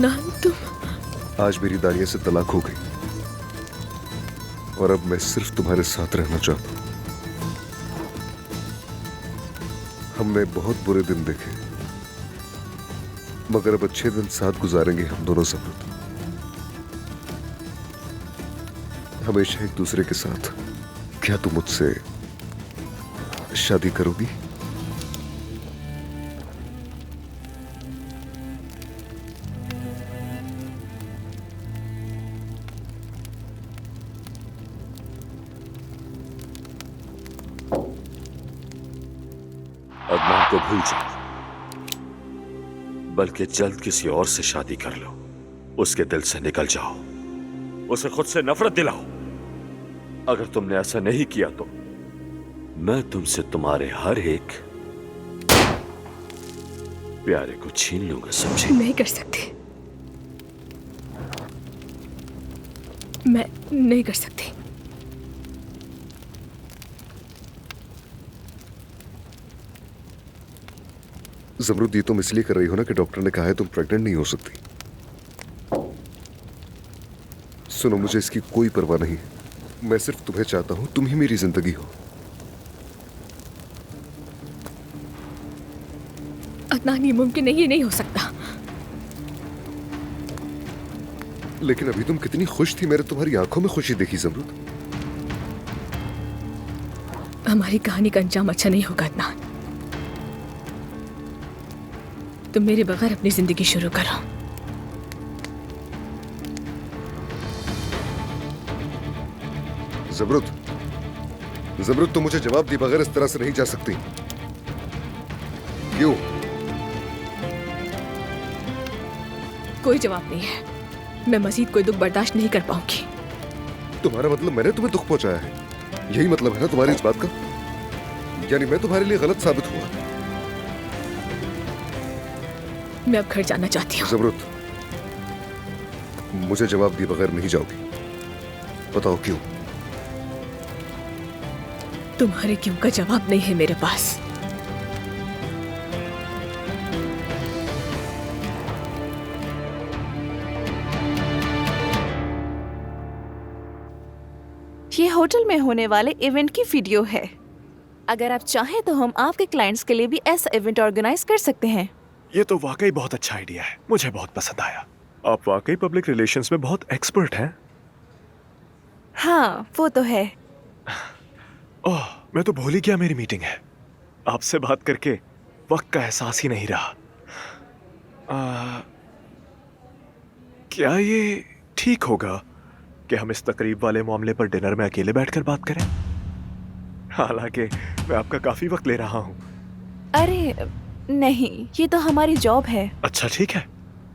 अदनान, तुम? आज मेरी दानिया से तलाक हो गई और अब मैं सिर्फ तुम्हारे साथ रहना चाहता हूं। हमने बहुत बुरे दिन देखे, मगर अब अच्छे दिन साथ गुजारेंगे हम दोनों ज़मरुद, हमेशा एक दूसरे के साथ। क्या तुम मुझसे शादी करोगी? अदनान को भूल जाओ, बल्कि जल्द किसी और से शादी कर लो। उसके दिल से निकल जाओ, उसे खुद से नफरत दिलाओ। अगर तुमने ऐसा नहीं किया तो मैं तुमसे तुम्हारे हर एक प्यारे को छीन लूंगा, समझी? नहीं कर सकती, मैं नहीं कर सकती। ज़मरुद, ये तुम इसलिए कर रही हो ना कि डॉक्टर ने कहा है तुम प्रेग्नेंट नहीं हो सकती। सुनो, मुझे इसकी कोई परवाह नहीं। मैं सिर्फ तुम्हें चाहता हूं, तुम ही मेरी जिंदगी हो। अदनान, ये मुमकिन नहीं, ये नहीं हो सकता। लेकिन अभी तुम कितनी खुश थी, मैंने तुम्हारी आंखों में खुशी देखी ज़मरुद। हमारी कहानी का अंजाम अच्छा नहीं होगा अदनान। तुम मेरे बगैर अपनी जिंदगी शुरू करो। ज़मरुद, ज़मरुद, तुम मुझे जवाब दिए बगैर इस तरह से नहीं जा सकती। क्यों? कोई जवाब नहीं है। मैं मजीद कोई दुख बर्दाश्त नहीं कर पाऊंगी। तुम्हारा मतलब मैंने तुम्हें दुख पहुंचाया है? यही मतलब है ना तुम्हारी इस बात का? यानी मैं तुम्हारे लिए गलत साबित हुआ? मैं अब घर जाना चाहती हूँ। ज़मरुद, मुझे जवाब दिए बगैर नहीं जाओगी। बताओ क्यों? तुम्हारे क्यों का जवाब नहीं है मेरे पास। ये होटल में होने वाले इवेंट की वीडियो है। अगर आप चाहें तो हम आपके क्लाइंट्स के लिए भी ऐसा इवेंट ऑर्गेनाइज कर सकते हैं। ये तो वाकई बहुत अच्छा आइडिया है, मुझे बहुत पसंद आया। आप वाकई पब्लिक रिलेशंस में बहुत एक्सपर्ट हैं। हाँ, वो तो है। ओह, मैं तो भूल ही गया मेरी मीटिंग है। आपसे बात करके वक्त का एहसास ही नहीं रहा। क्या ये ठीक होगा कि हम इस तकरीब वाले मामले पर डिनर में अकेले बैठकर बात करें? हालांकि मैं आपका काफी वक्त ले रहा हूँ। अरे नहीं, ये तो हमारी जॉब है। अच्छा ठीक है,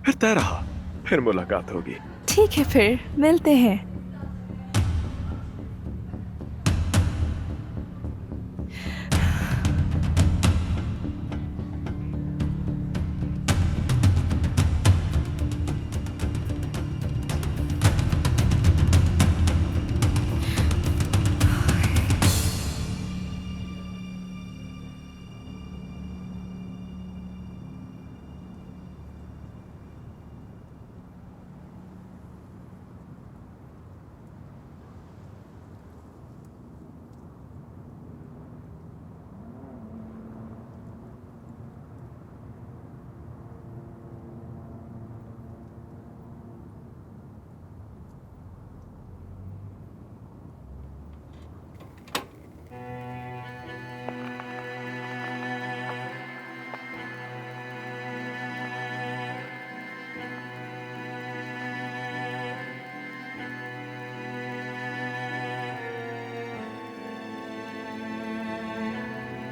फिर तय रहा, फिर मुलाकात होगी। ठीक है, फिर मिलते हैं।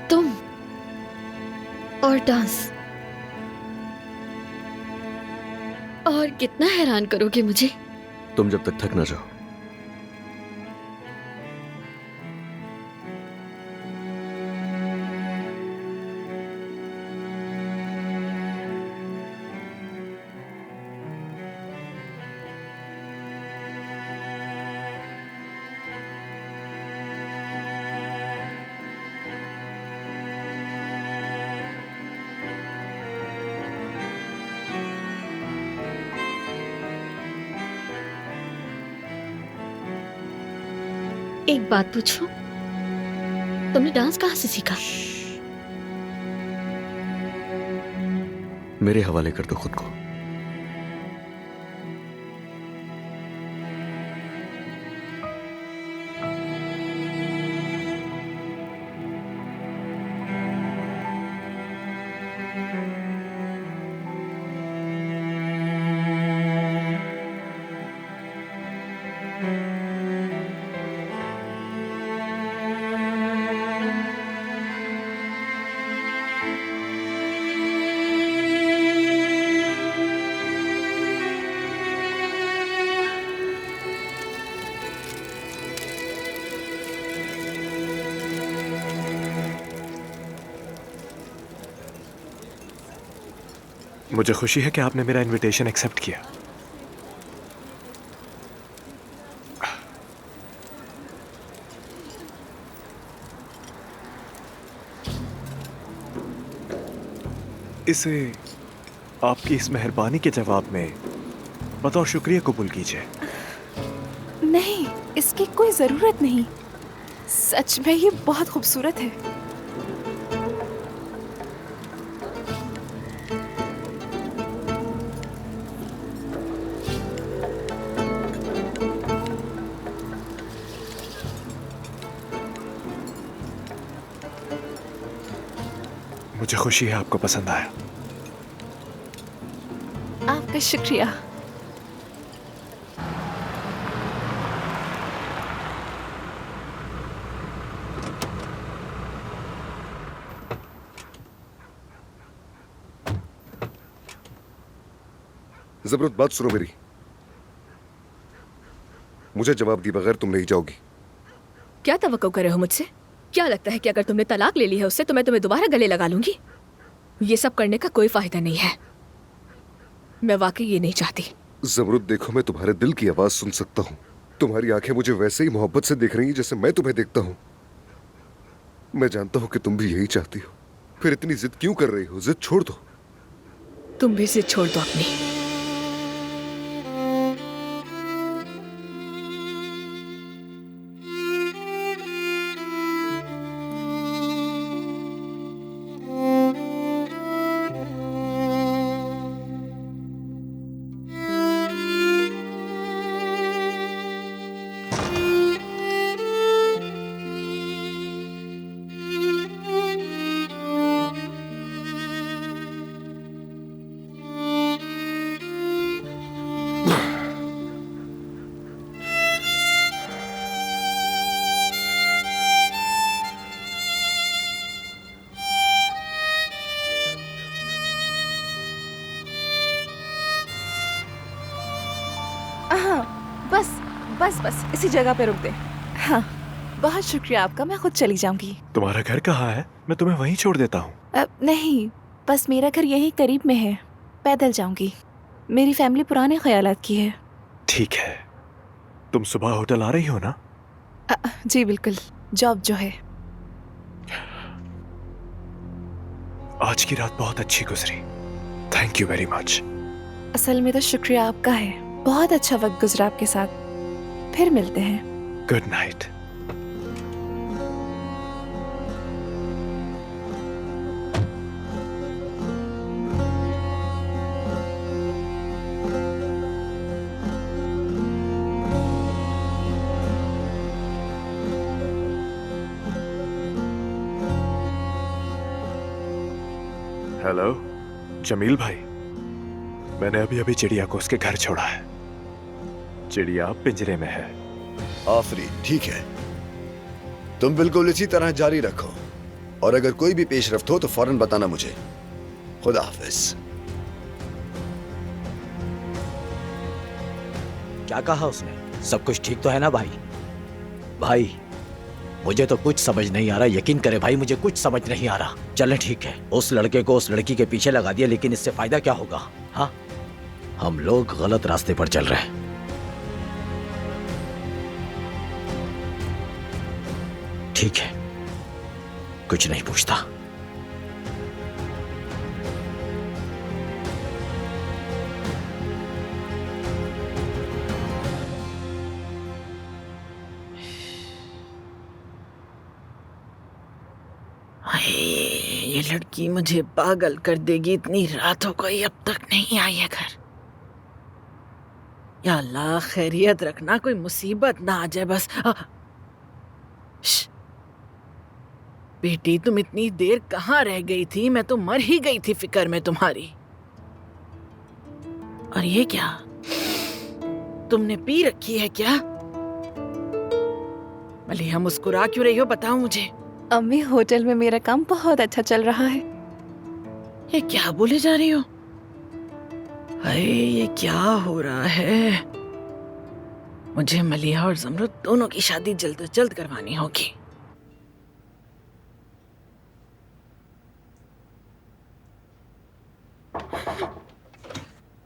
तुम और डांस, और कितना हैरान करोगे मुझे। तुम जब तक थक ना जाओ। एक बात पूछूं? तुमने डांस कहाँ से सीखा? मेरे हवाले कर दो खुद को। मुझे खुशी है कि आपने मेरा इनविटेशन एक्सेप्ट किया। इसे आपकी इस मेहरबानी के जवाब में बतौर शुक्रिया कबूल कीजिए। नहीं, इसकी कोई जरूरत नहीं। सच में ये बहुत खूबसूरत है। मुझे खुशी है आपको पसंद आया। आपका शुक्रिया। जबरत, बात सुनो मेरी। मुझे जवाब दिए बगैर तुम नहीं जाओगी। क्या तवक्को कर रहे हो मुझसे? क्या लगता है कि अगर तुमने तलाक ले ली है उससे तो मैं तुम्हें दोबारा गले लगा लूंगी? ये सब करने का कोई फायदा नहीं है। मैं वाकई ये नहीं चाहती। जबरत, देखो, मैं तुम्हारे दिल की आवाज सुन सकता हूँ। तुम्हारी आंखें मुझे वैसे ही मोहब्बत से देख रही हैं जैसे मैं तुम्हें देखता हूँ। मैं जानता हूँ कि तुम भी यही चाहती हो। फिर इतनी जिद क्यों कर रही हो? जिद छोड़ दो। तुम भी जिद छोड़ दो अपनी। बस बस बस इसी जगह पे रुक दे। हाँ, बहुत शुक्रिया आपका। मैं खुद चली जाऊंगी। तुम्हारा घर कहाँ है? मैं तुम्हें वहीं छोड़ देता हूँ। नहीं, बस मेरा घर यही करीब में है। पैदल जाऊंगी। मेरी फैमिली पुराने ख्यालात की है। ठीक है। तुम सुबह होटल आ रही हो ना? जी बिल्कुल। जॉब जो है। आज की रात बहुत अच्छी गुजरी। Thank you very much. असल में तो शुक्रिया आपका है। बहुत अच्छा वक्त गुजरा आपके साथ। फिर मिलते हैं। Good night. हेलो जमील भाई, मैंने अभी अभी चिड़िया को उसके घर छोड़ा है। चिड़िया पिंजरे में है। आफरीन, ठीक है, तुम बिल्कुल इसी तरह जारी रखो और अगर कोई भी पेशरफ्त हो तो फौरन बताना मुझे। खुदा हाफिज। क्या कहा उसने? सब कुछ ठीक तो है ना भाई? भाई मुझे तो कुछ समझ नहीं आ रहा। यकीन करे भाई, मुझे कुछ समझ नहीं आ रहा। चलें ठीक है, उस लड़के को उस लड़की के पीछे लगा दिया, लेकिन इससे फायदा क्या होगा? हाँ, हम लोग गलत रास्ते पर चल रहे हैं। ठीक है, कुछ नहीं पूछता। लड़की मुझे पागल कर देगी, इतनी रात हो गई अब तक नहीं आई है घर। या अल्लाह खैरियत रखना, कोई मुसीबत ना आ जाए बस। श्श। बेटी तुम इतनी देर कहाँ रह गई थी? मैं तो मर ही गई थी फिक्र में तुम्हारी। और ये क्या, तुमने पी रखी है क्या? मलिहा मुस्कुरा क्यों रही हो, बताओ मुझे। अम्मी होटल में मेरा काम बहुत अच्छा चल रहा है। ये क्या बोले जा रही हो? अरे ये क्या हो रहा है? मुझे मलिहा और जमरुद दोनों की शादी जल्द से जल्द करवानी होगी।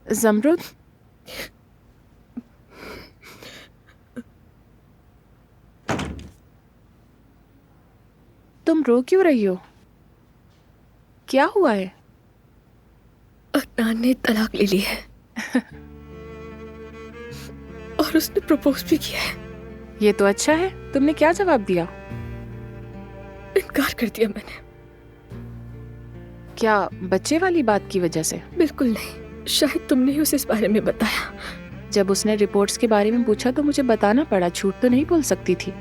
जमरुद, तुम रो क्यों रही हो? क्या हुआ है? अदनान ने तलाक ले ली है और उसने प्रपोज भी किया है। ये तो अच्छा है। तुमने क्या जवाब दिया? इनकार कर दिया मैंने। क्या बच्चे वाली बात की वजह से? बिल्कुल नहीं, शायद तुमने ही उसे इस बारे में बताया। जब उसने रिपोर्ट्स के बारे में पूछा तो मुझे बताना पड़ा, झूठ तो नहीं बोल सकती थी।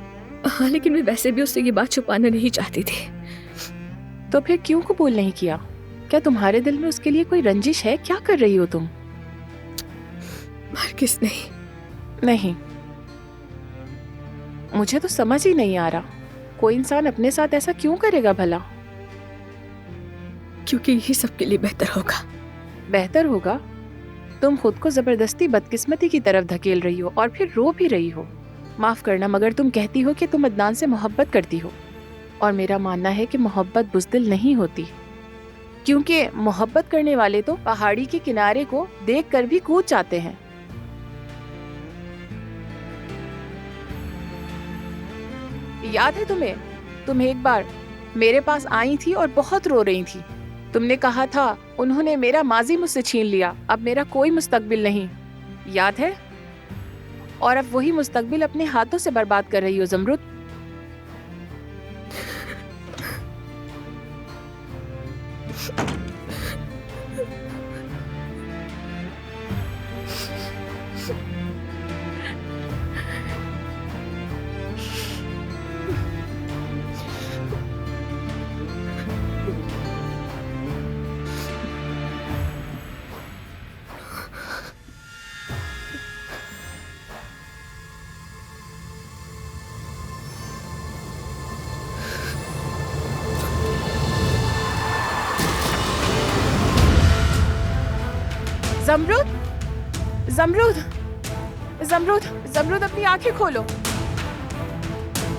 हाँ, लेकिन मैं वैसे भी उससे ये बात छुपाना नहीं चाहती थी। तो फिर क्यों कबूल नहीं किया? क्या तुम्हारे दिल में उसके लिए कोई रंजिश है? क्या कर रही हो तुम? हरगिज़ नहीं। नहीं, मुझे तो समझ ही नहीं आ रहा, कोई इंसान अपने साथ ऐसा क्यों करेगा भला? क्योंकि यही सबके लिए बेहतर होगा। बेहतर होगा? तुम खुद को जबरदस्ती बदकिस्मती की तरफ धकेल रही हो और फिर रो भी रही हो। माफ करना, मगर तुम कहती हो कि तुम अदनान से मोहब्बत करती हो, और मेरा मानना है कि मोहब्बत बुज़दिल नहीं होती, क्योंकि मोहब्बत करने वाले तो पहाड़ी के किनारे को देखकर भी कूद जाते हैं। याद है तुम्हें? तुम एक बार मेरे पास आई थी और बहुत रो रही थी। तुमने कहा था उन्होंने मेरा माजी मुझसे छीन लिया, अब मेरा कोई मुस्तकबिल नहीं। याद है? और अब वही मुस्तकबिल अपने हाथों से बर्बाद कर रही हो जमरुद। जमरुद, जमरुद, जमरुद, जमरुद, अपनी आंखें खोलो।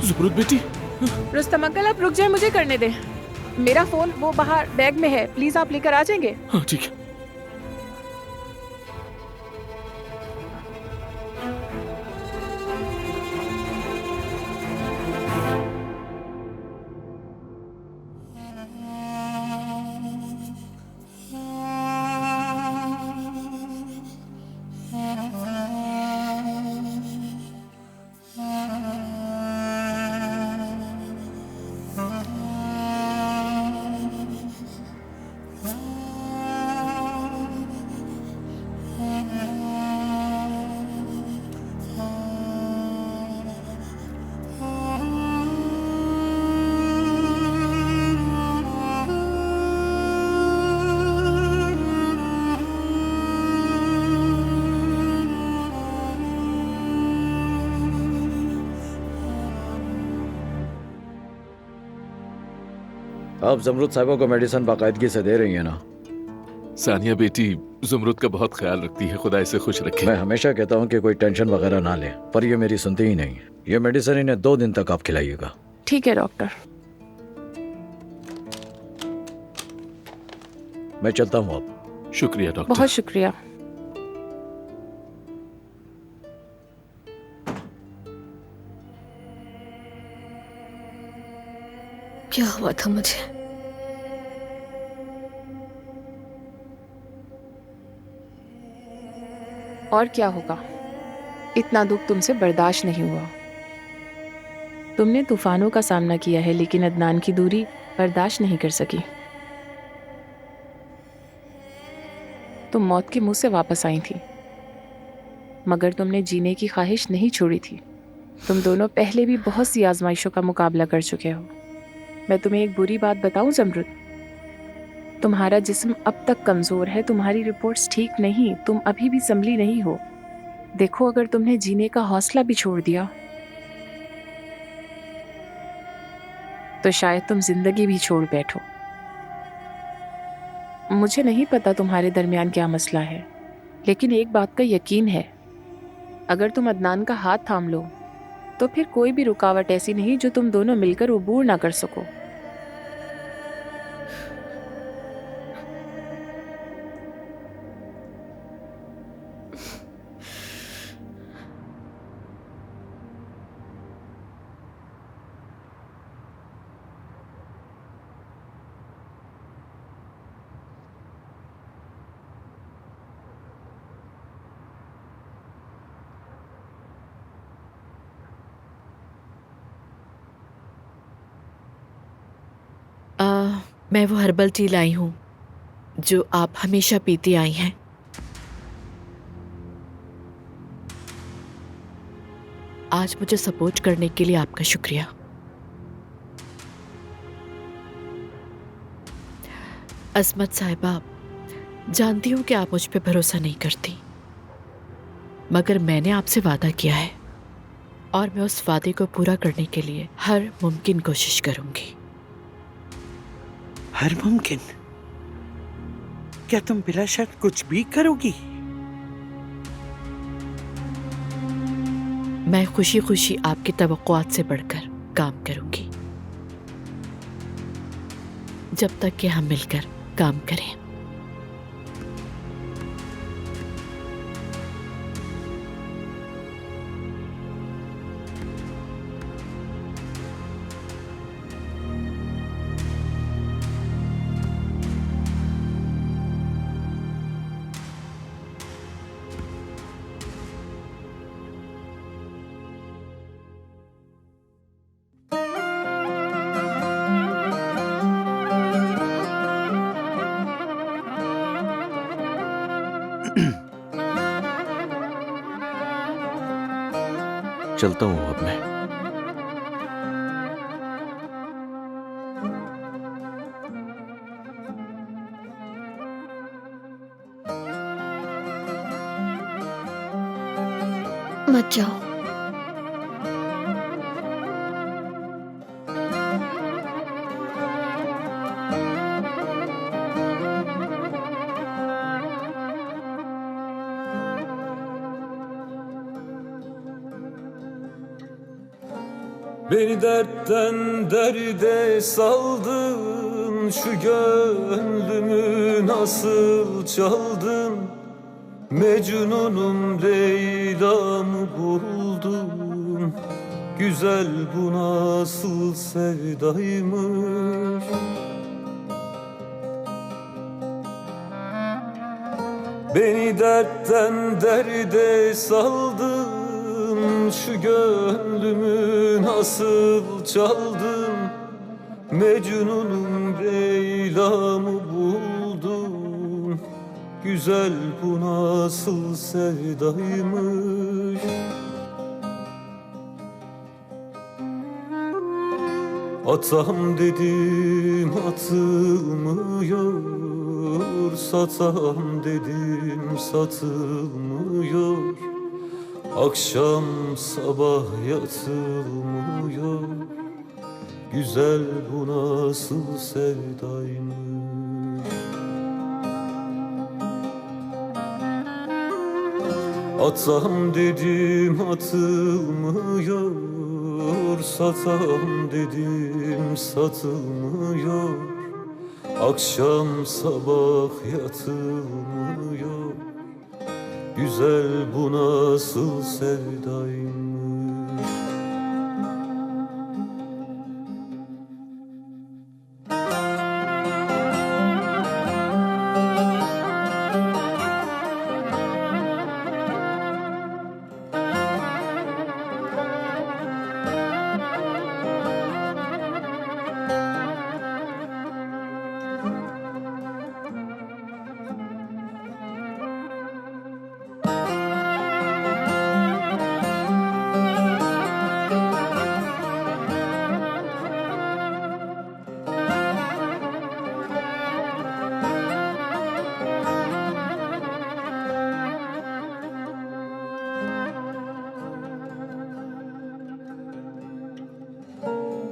ज़मरुद बेटी। रुस्तम अंकल, आप रुक जाए, मुझे करने दें। मेरा फोन वो बाहर बैग में है, प्लीज आप लेकर आ जाएंगे? हाँ ठीक है। आप जमरुद साहिबा को मेडिसिन बाकायदगी से दे रही हैं ना? सानिया बेटी ज़मरुद का बहुत ख्याल रखती है, खुदा इसे खुश रखे। मैं हमेशा कहता हूँ कि कोई टेंशन वगैरह ना ले, पर ये मेरी सुनती ही नहीं। ये मेडिसिन इन्हें 2 दिन तक आप खिलाइएगा। ठीक है डॉक्टर। मैं चलता हूँ अब। शुक्रिया डॉक्टर। बहुत शुक्रिया। क्या हुआ था मुझे? और क्या होगा, इतना दुख तुमसे बर्दाश्त नहीं हुआ। तुमने तूफानों का सामना किया है, लेकिन अदनान की दूरी बर्दाश्त नहीं कर सकी। तुम मौत के मुंह से वापस आई थी, मगर तुमने जीने की ख्वाहिश नहीं छोड़ी थी। तुम दोनों पहले भी बहुत सी आजमाइशों का मुकाबला कर चुके हो। मैं तुम्हें एक बुरी बात बताऊं ज़मरुद, तुम्हारा जिस्म अब तक कमज़ोर है, तुम्हारी रिपोर्ट्स ठीक नहीं, तुम अभी भी संभली नहीं हो। देखो, अगर तुमने जीने का हौसला भी छोड़ दिया तो शायद तुम जिंदगी भी छोड़ बैठो। मुझे नहीं पता तुम्हारे दरमियान क्या मसला है, लेकिन एक बात का यकीन है, अगर तुम अदनान का हाथ थाम लो तो फिर कोई भी रुकावट ऐसी नहीं जो तुम दोनों मिलकर अबूर ना कर सको। मैं वो हर्बल टी लाई हूँ जो आप हमेशा पीती आई हैं। आज मुझे सपोर्ट करने के लिए आपका शुक्रिया। अस्मत साहिबा, जानती हूँ कि आप मुझ पे भरोसा नहीं करती, मगर मैंने आपसे वादा किया है और मैं उस वादे को पूरा करने के लिए हर मुमकिन कोशिश करूंगी। हर मुमकिन? क्या तुम बिला शर्त कुछ भी करोगी? मैं खुशी खुशी आपकी तवक्कुआत से बढ़कर काम करूंगी, जब तक कि हम मिलकर काम करें। चलता हूँ अब मैं। मत जाओ। Beni dertten derde saldın, şu gönlümü nasıl çaldın? Mecnunum Leyla'mı buldum, güzel bu nasıl sevdaymış? Beni dertten derde saldın, şu gönlümü nasıl çaldın? Mecnunum Leyla'mı buldum, güzel bu nasıl sevdaymış? Atam dedim atılmıyor, satam dedim satılmıyor. Akşam sabah yatılmıyor, güzel bu nasıl sevdaymış? Atam dedim atılmıyor, satam dedim satılmıyor. Akşam sabah yatılmıyor, güzel bu nasıl sevdaymış?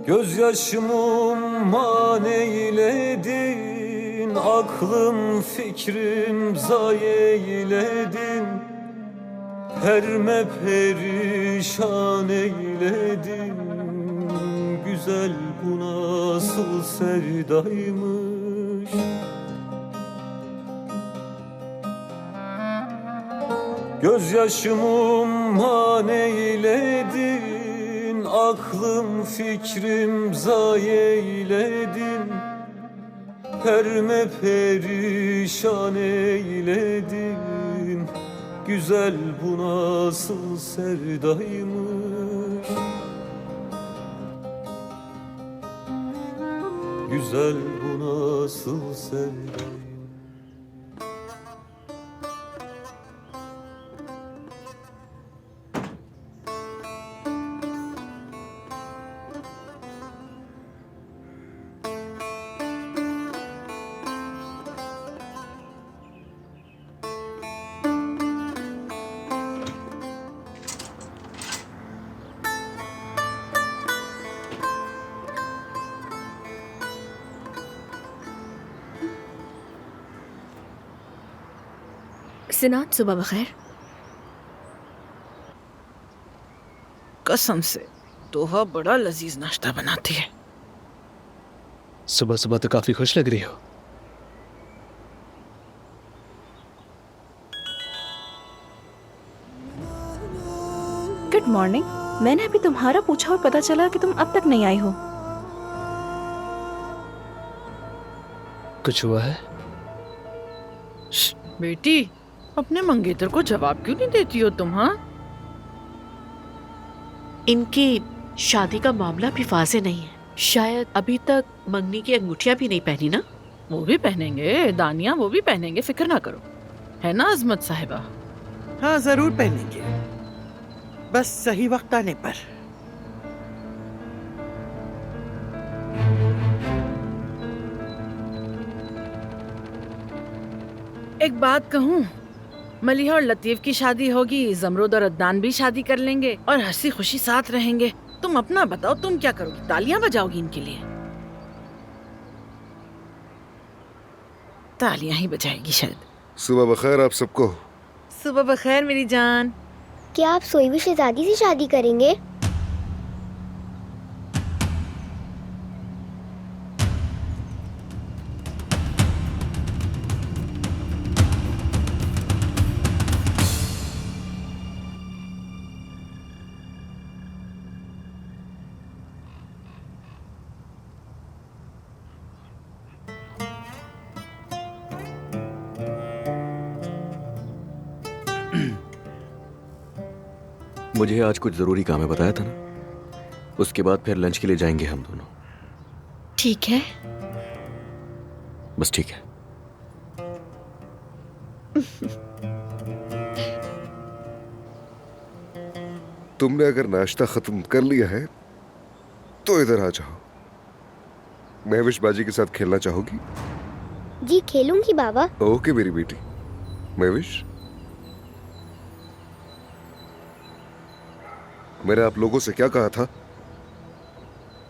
Gözyaşımı maneyledin, aklım fikrim zayeyledin, perme perişan eyledin. Güzel bu nasıl sevdaymış. Gözyaşımı maneyledin, aklım fikrim zayeyledin, perme perişan eyledin. Güzel bu nasıl sevdaymış. Güzel bu nasıl sevdaymış. सिनान, सुबह बखैर। कसम से तोहा बड़ा लजीज नाश्ता बनाती है। सुबह सुबह तो काफी खुश लग रही हो। Good morning. मैंने अभी तुम्हारा पूछा और पता चला कि तुम अब तक नहीं आई हो। कुछ हुआ है? बेटी, अपने मंगेतर को जवाब क्यों नहीं देती हो तुम? हाँ, इनकी शादी का मामला भी वाज़ेह नहीं है। शायद अभी तक मंगनी की अंगूठियां भी नहीं पहनी ना। वो भी पहनेंगे दानिया, वो भी पहनेंगे, फिक्र ना करो, है ना अजमत साहिबा? हाँ जरूर पहनेंगे, बस सही वक्त आने पर। एक बात कहूँ, मलिहा और लतीफ की शादी होगी, जमरुद और अदनान भी शादी कर लेंगे और हंसी खुशी साथ रहेंगे। तुम अपना बताओ, तुम क्या करोगी? तालियां बजाओगी इनके लिए? तालियां ही बजाएगी शायद। सुबह बखैर आप सबको। सुबह बखैर मेरी जान। क्या आप सोई हुई शहजादी से शादी करेंगे? मुझे आज कुछ जरूरी काम है, बताया था ना। उसके बाद फिर लंच के लिए जाएंगे हम दोनों। ठीक है, बस ठीक है। तुमने अगर नाश्ता खत्म कर लिया है तो इधर आ जाओ। महविश बाजी के साथ खेलना चाहोगी? जी खेलूंगी बाबा। ओके मेरी बेटी। महविश, मैंने आप लोगों से क्या कहा था?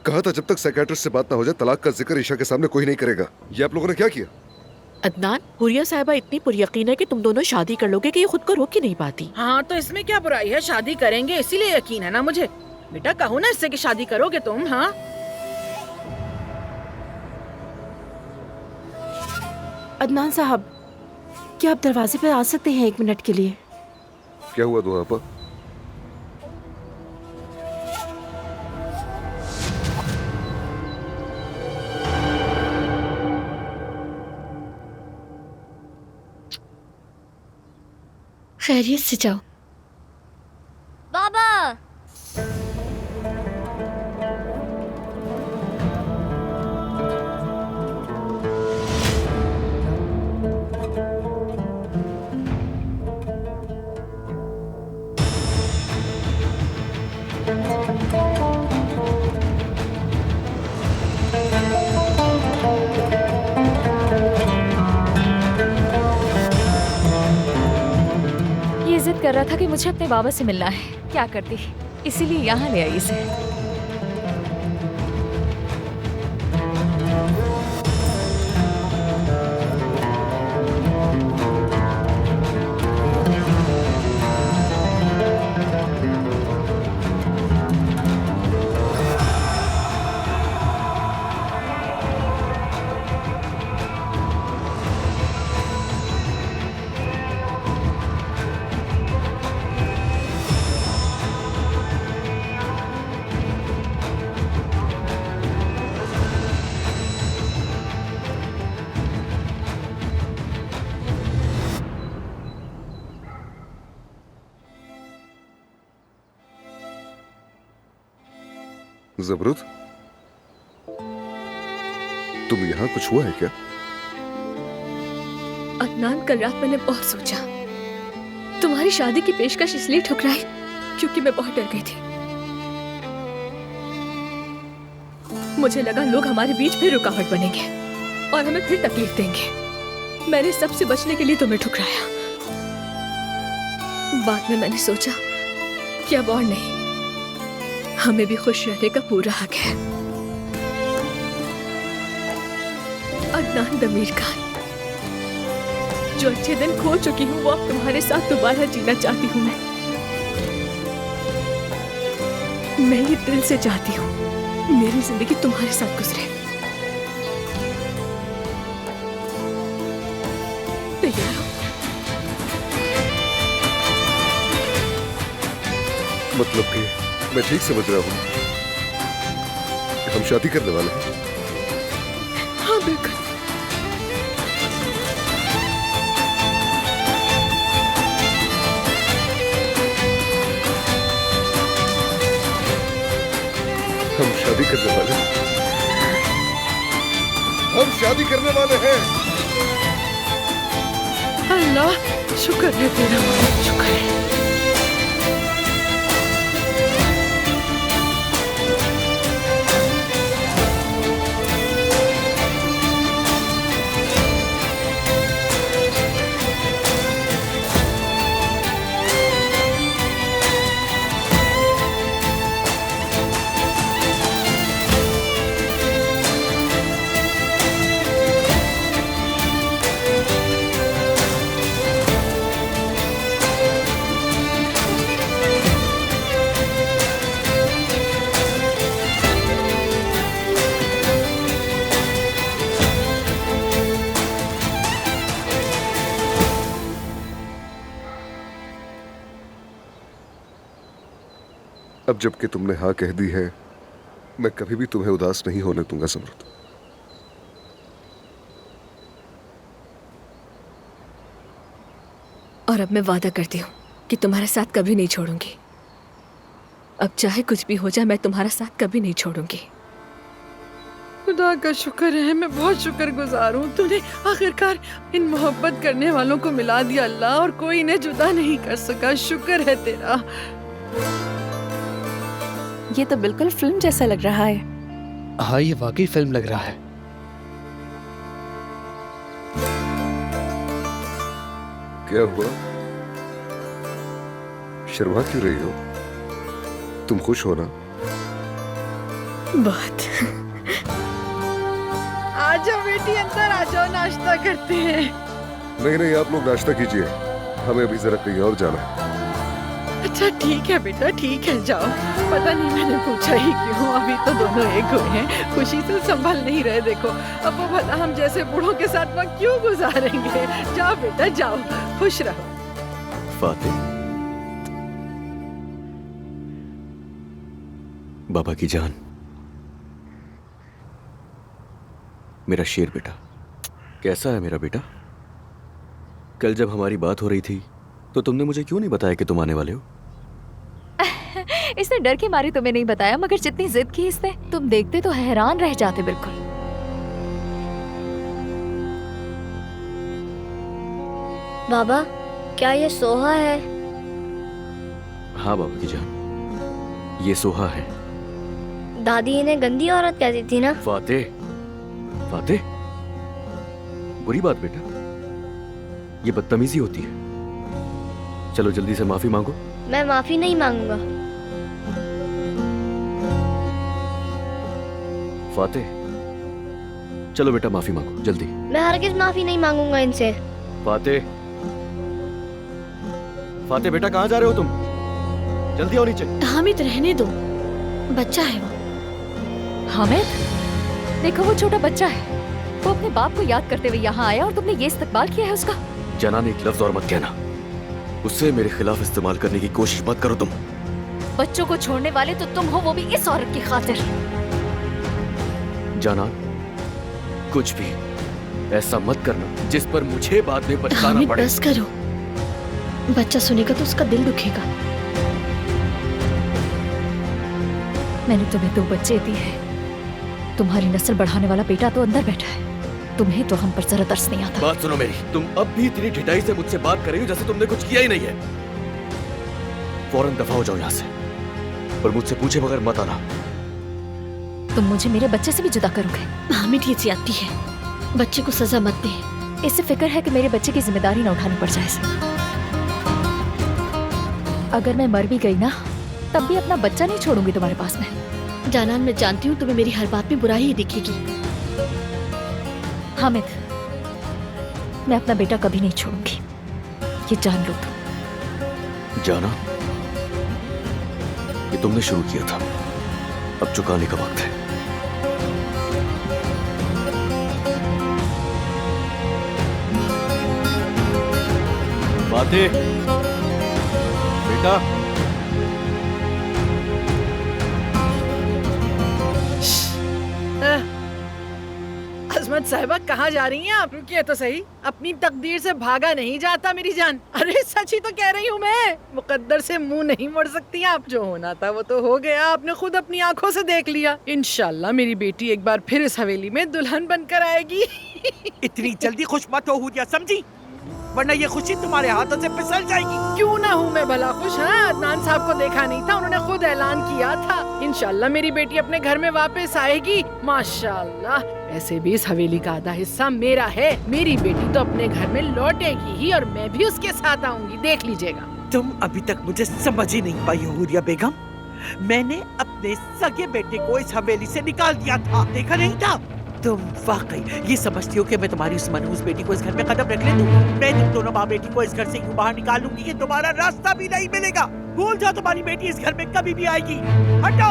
कहा था जब तक साइकियाट्रिस्ट से बात ना हो जाए तलाक का जिक्र ईशा के सामने कोई नहीं करेगा। ये आप लोगों ने क्या किया? अदनान, हुरिया साहिबा इतनी पुरयकीन है कि तुम दोनों शादी कर लोगे कि ये खुद को रोक ही नहीं पाती। हाँ, तो इसमें क्या बुराई है? शादी करेंगे इसीलिए यकीन है ना मुझे। बेटा कहो ना इससे कि शादी करोगे तुम। हाँ, अदनान साहब, क्या आप दरवाजे पर आ सकते हैं 1 मिनट के लिए? क्या हुआ दुआपा? खैरियत से जाओ। बाबा जिद कर रहा था कि मुझे अपने बाबा से मिलना है। क्या करती, इसीलिए यहाँ ले आई इसे। ज़मरुद, तुम यहाँ कुछ हुआ है क्या? अदनान, कल रात मैंने बहुत सोचा। तुम्हारी शादी की पेशकश इसलिए ठुकराई क्योंकि मैं बहुत डर गई थी। मुझे लगा लोग हमारे बीच फिर रुकावट बनेंगे और हमें फिर तकलीफ देंगे। मैंने सबसे बचने के लिए तुम्हें ठुकराया। बाद में मैंने सोचा कि अब और नहीं, हमें भी खुश रहने का पूरा हक है। अदनान दमीर खान, जो अच्छे दिन खो चुकी हूँ वो अब तुम्हारे साथ दोबारा जीना चाहती हूँ। मैं ये दिल से चाहती हूँ मेरी जिंदगी तुम्हारे साथ गुजरे। तैयार हो? मतलब कि मैं ठीक समझ रहा हूँ, हम शादी करने वाले हैं? हाँ बिल्कुल। हम शादी करने वाले हैं। हम शादी करने वाले हैं। अल्लाह, शुक्र है तेरा, शुक्र है। अब जबकि तुमने हाँ कह दी है, मैं कभी भी तुम्हें उदास नहीं होने दूंगा ज़मरुद। और अब मैं वादा करती हूँ कि तुम्हारा साथ कभी नहीं छोड़ूंगी। अब चाहे कुछ भी हो जाए, मैं तुम्हारा साथ कभी नहीं छोड़ूंगी। खुदा का शुक्र है, मैं बहुत शुक्रगुजार हूँ। तूने आखिरकार इन मोहब्बत करने वालों को मिला दिया अल्लाह, और कोई इन्हें जुदा नहीं कर सका। शुक्र है तेरा। ये तो बिल्कुल फिल्म जैसा लग रहा है। हाँ, ये वाकई फिल्म लग रहा है। क्या हुआ? शर्मा क्यों रही हो? तुम खुश हो ना? बहुत। आ जाओ बेटी, अंदर आ जाओ, नाश्ता करते हैं। नहीं नहीं, आप लोग नाश्ता कीजिए, हमें अभी जरा कहीं और जाना है। अच्छा ठीक है बेटा, ठीक है, जाओ। पता नहीं मैंने पूछा ही क्यों, अभी तो दोनों एक हुए हैं, खुशी से संभल नहीं रहे। देखो अब वो भला हम जैसे बूढ़ों के साथ वक्त क्यों गुजारेंगे। जाओ बेटा जाओ, खुश रहो। फातिह, बाबा की जान, मेरा शेर बेटा, कैसा है मेरा बेटा? कल जब हमारी बात हो रही थी तो तुमने मुझे क्यों नहीं बताया कि तुम आने वाले हो? इसने डर के मारे तुम्हें नहीं बताया, मगर जितनी जिद की इसने, तुम देखते तो हैरान रह जाते बिल्कुल। बाबा, क्या ये सोहा है? हाँ बाबा की जान, ये सोहा है। दादी इन्हें गंदी औरत कहती थी ना? फातिह, फातिह, बुरी बात बेटा, ये बदतमीजी होती है। चलो जल्दी से माफी मांगो। मैं माफी नहीं मांगूंगा। फातिह, चलो बेटा माफी मांगो जल्दी। मैं हरगिज माफी नहीं मांगूंगा इनसे। फातिह, फातिह बेटा कहाँ जा रहे हो तुम? जल्दी आओ नीचे। हामिद रहने दो, बच्चा है वो। हामिद, देखो वो छोटा बच्चा है, वो अपने बाप को याद करते हुए यहाँ आया और तुमने ये इस्तकबाल किया है उसका। जनान, एक लफ्ज और मत कहना, उससे मेरे खिलाफ इस्तेमाल करने की कोशिश मत करो तुम। बच्चों को छोड़ने वाले तो तुम हो, वो भी इस औरत की खातिर। जाना, कुछ भी ऐसा मत करना जिस पर मुझे बाद में पछताना हामिद पड़े। बस करो, बच्चा सुनेगा तो उसका दिल दुखेगा। मैंने तुम्हें 2 बच्चे दिए, तुम्हारी नस्ल बढ़ाने वाला बेटा तो अंदर बैठा है, तुम्हें तो हम पर जरा तरस नहीं आता। बात सुनो मेरी, तुम अब भी इतनी ढिठाई से मुझसे बात कर रही हो जैसे तुमने कुछ किया ही नहीं है। फौरन दफा हो जाओ यहाँ से और मुझसे पूछे बगैर मत आना। तुम मुझे मेरे बच्चे से भी जुदा करोगे? हामिद ये ज्यादती है, बच्चे को सजा मत दे। इससे फिक्र है कि मेरे बच्चे की जिम्मेदारी न उठानी पड़ जाए। अगर मैं मर भी गई ना, तब भी अपना बच्चा नहीं छोड़ूंगी तुम्हारे पास में। जानान, मैं जानती हूँ तुम्हें मेरी हर बात में बुराई ही दिखेगी। हामिद, मैं अपना बेटा कभी नहीं छोड़ूंगी, ये जान लो तुम। जाना, ये तुमने शुरू किया था, अब चुकाने का वक्त है। बातें बेटा, अजमत साहिबा कहाँ जा रही हैं आप? रुकिए तो सही, अपनी तकदीर से भागा नहीं जाता मेरी जान। अरे सच ही तो कह रही हूँ मैं, मुकद्दर से मुंह नहीं मोड़ सकती आप। जो होना था वो तो हो गया, आपने खुद अपनी आंखों से देख लिया। इंशाल्लाह मेरी बेटी एक बार फिर इस हवेली में दुल्हन बनकर आएगी। इतनी जल्दी खुश मत हो हुरिया, समझी? वरना ये खुशी तुम्हारे हाथों से फिसल जाएगी। क्यों ना हूँ मैं भला खुश? हाँ, अदनान साहब को देखा नहीं था, उन्होंने खुद ऐलान किया था इंशाल्लाह मेरी बेटी अपने घर में वापस आएगी। माशाल्लाह, ऐसे भी इस हवेली का आधा हिस्सा मेरा है। मेरी बेटी तो अपने घर में लौटेगी ही और मैं भी उसके साथ आऊंगी, देख लीजिएगा। तुम अभी तक मुझे समझ ही नहीं पाई हो हुरिया बेगम। मैंने अपने सगे बेटे को इस हवेली से निकाल दिया था, देखा नहीं था? तुम वाकई ये समझती हो कि मैं तुम्हारी उस मनहूस बेटी को इस घर में कदम रख ले दूं? मैं तुम दोनों माँ बेटी को इस घर से यूं बाहर निकालूंगी कि तुम्हारा रास्ता भी नहीं मिलेगा। भूल जाओ, तुम्हारी बेटी इस घर में कभी भी आएगी। हटो।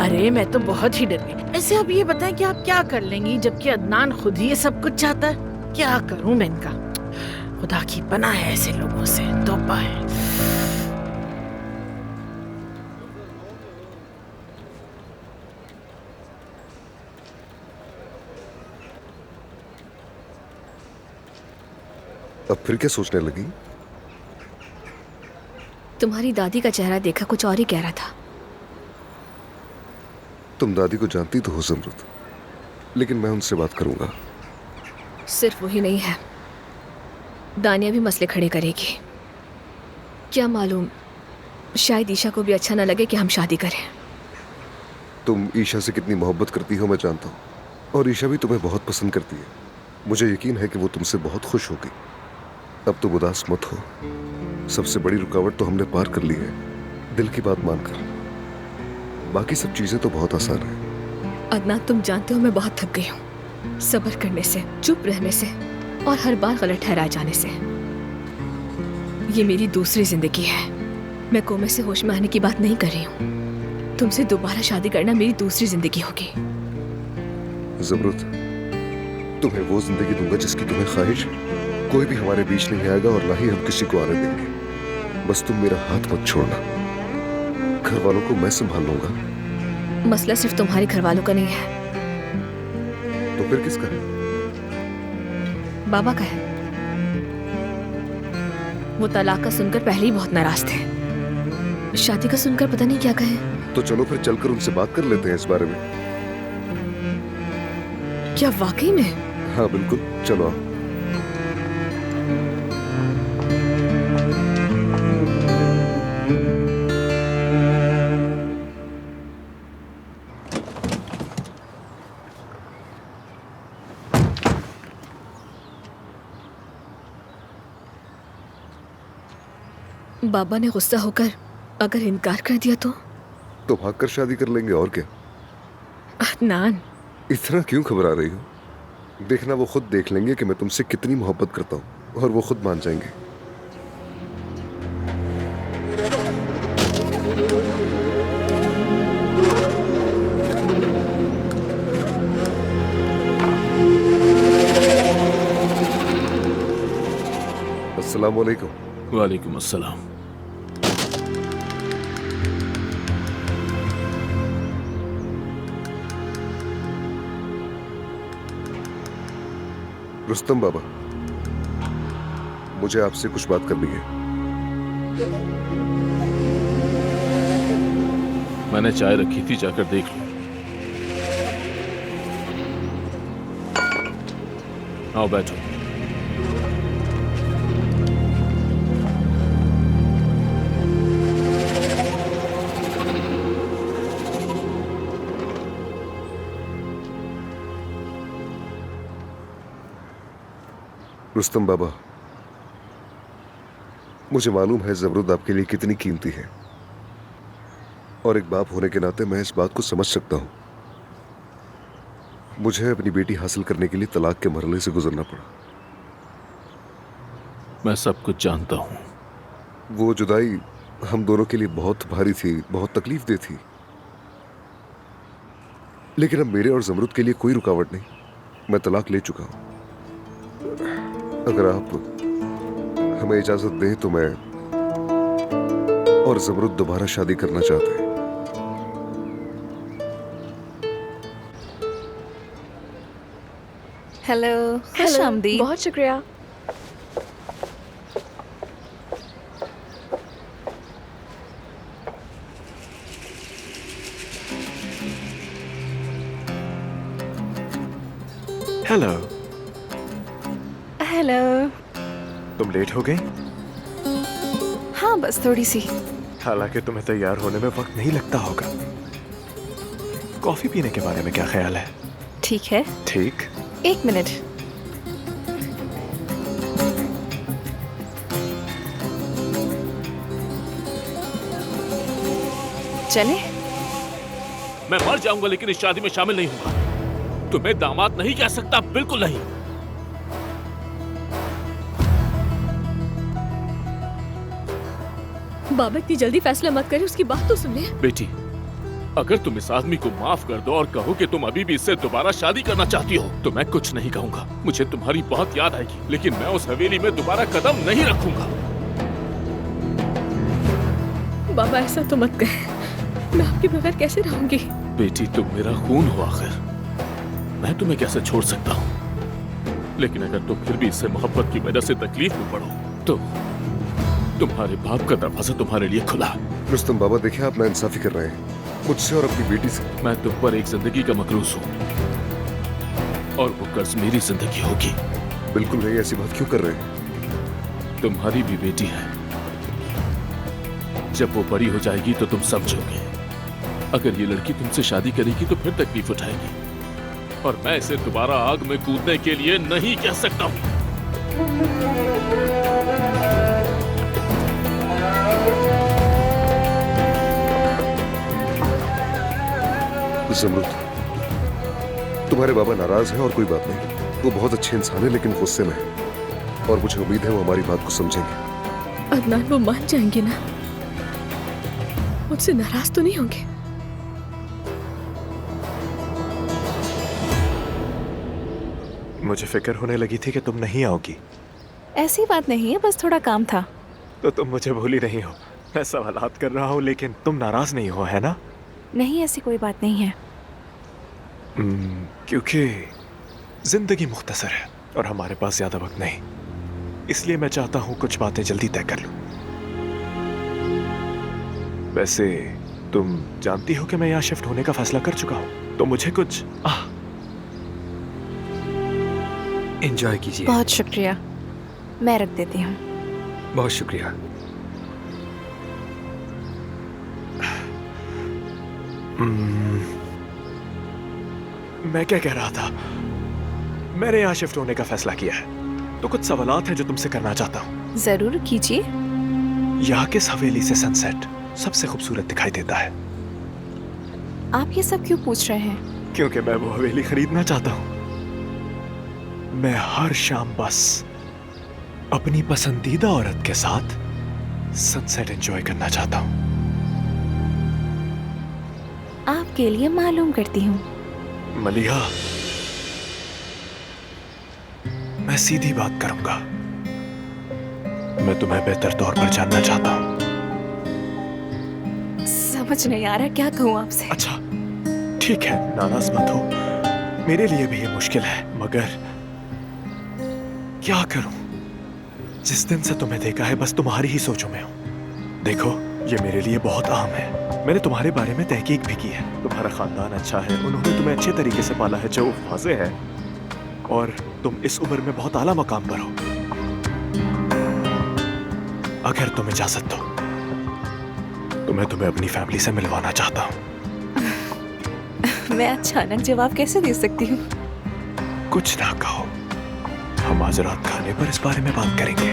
अरे मैं तो बहुत ही डर गई। ऐसे अब ये बताएं कि आप क्या कर लेंगी, जबकि अदनान खुद ही ये सब कुछ चाहता है। क्या करूं मैं इनका? खुदा की पनाह है ऐसे लोगों से, तौबा है। अब फिर क्या सोचने लगी? तुम्हारी दादी का चेहरा देखा कुछ और ही कह रहा था। तुम दादी को जानती तो हो ज़मरुद, लेकिन मैं उनसे बात करूंगा। सिर्फ वही नहीं है, दानिया भी मसले खड़े करेगी। क्या मालूम, शायद ईशा को भी अच्छा न लगे कि हम शादी करें। तुम ईशा से कितनी मोहब्बत करती हो मैं जानता हूँ, और ईशा भी तुम्हें बहुत पसंद करती है। मुझे यकीन है कि वो तुमसे बहुत खुश होगी। अब तुम उदास मत हो, सबसे बड़ी रुकावट तो हमने पार कर ली है, दिल की बात मानकर। बाकी सब चीजें तो बहुत आसान है। अदनान, तुम जानते हो मैं बहुत थक गई हूँ सब्र करने से, चुप रहने से और हर बार गलत ठहराए जाने से। ये मेरी दूसरी जिंदगी है। मैं कोमे से होश में आने की बात नहीं कर रही हूँ। तुमसे दोबारा शादी करना मेरी दूसरी जिंदगी होगी। ज़मरुद, तुम्हें वो जिंदगी दूंगा जिसकी तुम्हें ख्वाहिश। कोई भी हमारे बीच नहीं आएगा और ना ही हम किसी को आने देंगे। बस तुम मेरा हाथ मत छोड़ना। घर वालों को मैं संभाल लूंगा। मसला सिर्फ तुम्हारे घर वालों का नहीं है, तो फिर किसका है? बाबा का है। वो तलाक का सुनकर पहले ही बहुत नाराज थे, शादी का सुनकर पता नहीं क्या कहे। तो चलो फिर चलकर उनसे बात कर लेते हैं इस बारे में। क्या वाकई में? हाँ बिल्कुल, चलो आओ। बाबा ने गुस्सा होकर अगर इनकार कर दिया तो भागकर शादी कर लेंगे और क्या। अदनान, इतना क्यों घबरा रही हो? देखना, वो खुद देख लेंगे कि मैं तुमसे कितनी मोहब्बत करता हूँ और वो खुद मान जाएंगे। अस्सलाम वालेकुम। वालेकुम अस्सलाम। रुस्तम बाबा, मुझे आपसे कुछ बात करनी है। मैंने चाय रखी थी, जाकर देख लो। आओ बैठो। रुस्तम बाबा, मुझे मालूम है ज़मरुद आपके लिए कितनी कीमती है, और एक बाप होने के नाते मैं इस बात को समझ सकता हूं। मुझे अपनी बेटी हासिल करने के लिए तलाक के मरहले से गुजरना पड़ा। मैं सब कुछ जानता हूं। वो जुदाई हम दोनों के लिए बहुत भारी थी, बहुत तकलीफ दे थी, लेकिन अब मेरे और ज़मरुद के लिए कोई रुकावट नहीं। मैं तलाक ले चुका हूं। अगर आप हमें इजाजत दें तो मैं और ज़मरुद दोबारा शादी करना चाहते हैं। हेलो, खुश आमदीद। बहुत शुक्रिया। हेलो। हेलो। तुम लेट हो गई? हाँ, बस थोड़ी सी। हालांकि तुम्हें तैयार होने में वक्त नहीं लगता होगा। कॉफी पीने के बारे में क्या ख्याल है? ठीक है। ठीक। 1 मिनट। चले? मैं मर जाऊंगा लेकिन इस शादी में शामिल नहीं होगा। तुम्हें दामाद नहीं कह सकता, बिल्कुल नहीं। बाबा इतनी जल्दी फैसला मत करे, उसकी बात तो सुन ले। बेटी, अगर तुम इस आदमी को माफ कर दो और कहो कि तुम अभी भी इससे दोबारा शादी करना चाहती हो तो मैं कुछ नहीं कहूंगा। मुझे तुम्हारी बहुत याद आएगी, लेकिन मैं उस हवेली में दोबारा कदम नहीं रखूंगा। बाबा ऐसा तो मत कहे, मैं आपके बगैर कैसे रहूंगी? बेटी, तुम मेरा खून हो आखिर, मैं तुम्हें कैसे छोड़ सकता हूँ? लेकिन अगर तुम फिर भी इससे मोहब्बत की वजह से तकलीफ में पड़ो तो तुम्हारे बाप का दरवाजा तुम्हारे लिए खुला। रुस्तम बाबा, देखिए आप नाइंसाफी कर रहे हैं मुझसे और अपनी बेटी से। मैं तुम पर एक जिंदगी का मकरूज हूँ और वो कर्ज मेरी जिंदगी होगी। बिल्कुल नहीं, ऐसी बात क्यों कर रहे हैं? तुम्हारी भी बेटी है, जब वो बड़ी हो जाएगी तो तुम समझोगे। अगर ये लड़की तुमसे शादी करेगी तो फिर तकलीफ उठाएगी, और मैं इसे दोबारा आग में कूदने के लिए नहीं कह सकता हूँ। ज़मरुद, तुम्हारे बाबा नाराज हैं और कोई बात नहीं। वो बहुत अच्छे इंसान है लेकिन गुस्से में है, और मुझे उम्मीद है वो हमारी बात को समझेंगे। अदनान, वो मान जाएंगे ना? मुझसे नाराज तो नहीं होंगे? मुझे फिक्र होने लगी थी कि तुम नहीं आओगी। ऐसी बात नहीं है, बस थोड़ा काम था। तो तुम मुझे भूली नहीं हो। मैं सवालात कर रहा हूँ लेकिन तुम नाराज नहीं हो, है ना? नहीं, ऐसी कोई बात नहीं है। क्योंकि जिंदगी मुख्तसर है और हमारे पास ज्यादा वक्त नहीं, इसलिए मैं चाहता हूँ कुछ बातें जल्दी तय कर लूं। वैसे तुम जानती हो कि मैं यहाँ शिफ्ट होने का फैसला कर चुका हूँ, तो मुझे कुछ एंजॉय कीजिए। बहुत शुक्रिया, मैं रख देती हूँ। बहुत शुक्रिया। मैं क्या कह रहा था, मैंने यहाँ शिफ्ट होने का फैसला किया है, तो कुछ सवालात हैं जो तुमसे करना चाहता हूँ। जरूर कीजिए। यहाँ किस हवेली से सनसेट सबसे खूबसूरत दिखाई देता है? आप ये सब क्यों पूछ रहे हैं? क्योंकि मैं वो हवेली खरीदना चाहता हूँ। मैं हर शाम बस अपनी पसंदीदा औरत के साथ सनसेट एंजॉय करना चाहता हूँ। आपके लिए मालूम करती हूँ। मलिहा, मैं सीधी बात करूंगा। मैं तुम्हें बेहतर तौर पर जानना चाहता हूँ। समझ नहीं आ रहा क्या कहूँ आपसे। अच्छा ठीक है, नाराज मत हो। मेरे लिए भी ये मुश्किल है, मगर क्या करूं? जिस दिन से तुम्हें देखा है बस तुम्हारी ही सोचों में हूं। देखो, ये मेरे लिए बहुत अहम है। मैंने तुम्हारे बारे में तहकीक भी की है। तुम्हारा खानदान अच्छा है, उन्होंने तुम्हें अच्छे तरीके से पाला है, जो वाज़ेह है, और तुम इस उम्र में बहुत आला मकाम पर हो। अगर तुम इजाजत दो तो मैं तुम्हें अपनी फैमिली से मिलवाना चाहता हूँ। मैं अचानक जवाब कैसे दे सकती हूँ? कुछ ना कहो, हम आज रात खाने पर इस बारे में बात करेंगे,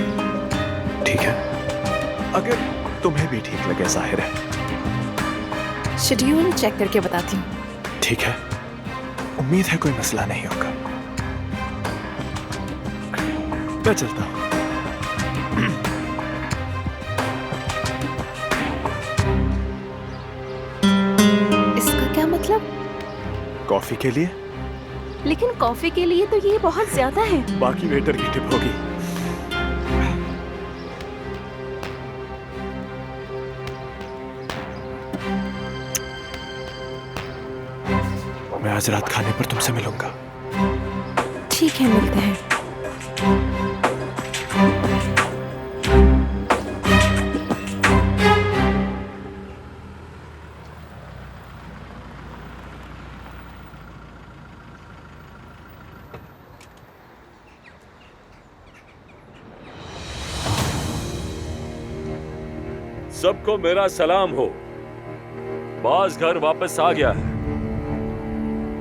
ठीक है? अगर तुम्हें भी ठीक लगे, जाहिर है। शेड्यूल चेक करके बताती हूँ। ठीक है, उम्मीद है कोई मसला नहीं होगा। मैं चलता हूँ। इसका क्या मतलब? कॉफी के लिए? लेकिन कॉफी के लिए तो ये बहुत ज्यादा है। बाकी वेटर की टिप होगी। मैं आज रात खाने पर तुमसे मिलूंगा। ठीक है, मिलते हैं। सबको मेरा सलाम हो। बाज घर वापस आ गया है।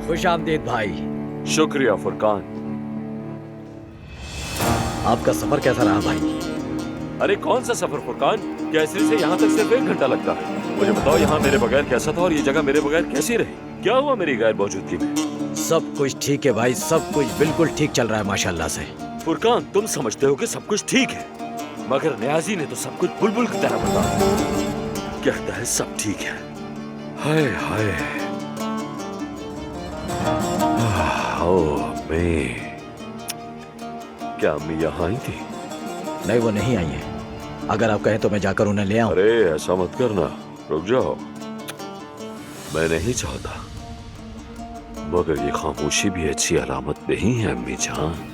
खुश आमदीद भाई। शुक्रिया फुरकान। आपका सफर कैसा रहा भाई? अरे कौन सा सफर फुरकान? कैसरी से यहाँ तक सिर्फ 1 घंटा लगता है। मुझे बताओ यहाँ मेरे बगैर कैसा था और ये जगह मेरे बगैर कैसी रही? क्या हुआ मेरी गैर मौजूदगी में? सब कुछ ठीक है भाई, सब कुछ बिल्कुल ठीक चल रहा है माशाल्लाह से। फुरकान, तुम समझते हो कि सब कुछ ठीक है, मगर न्याजी ने तो सब कुछ बुलबुल की तरह बताया। कहता है सब ठीक है। हाय हाय। अम्मी, क्या अम्मी यहाँ आई थी? नहीं, वो नहीं आई है। अगर आप कहें तो मैं जाकर उन्हें ले आऊं। अरे ऐसा मत करना, रुक जाओ। मैं नहीं चाहता, मगर ये खामोशी भी अच्छी अलामत नहीं है अम्मी जान।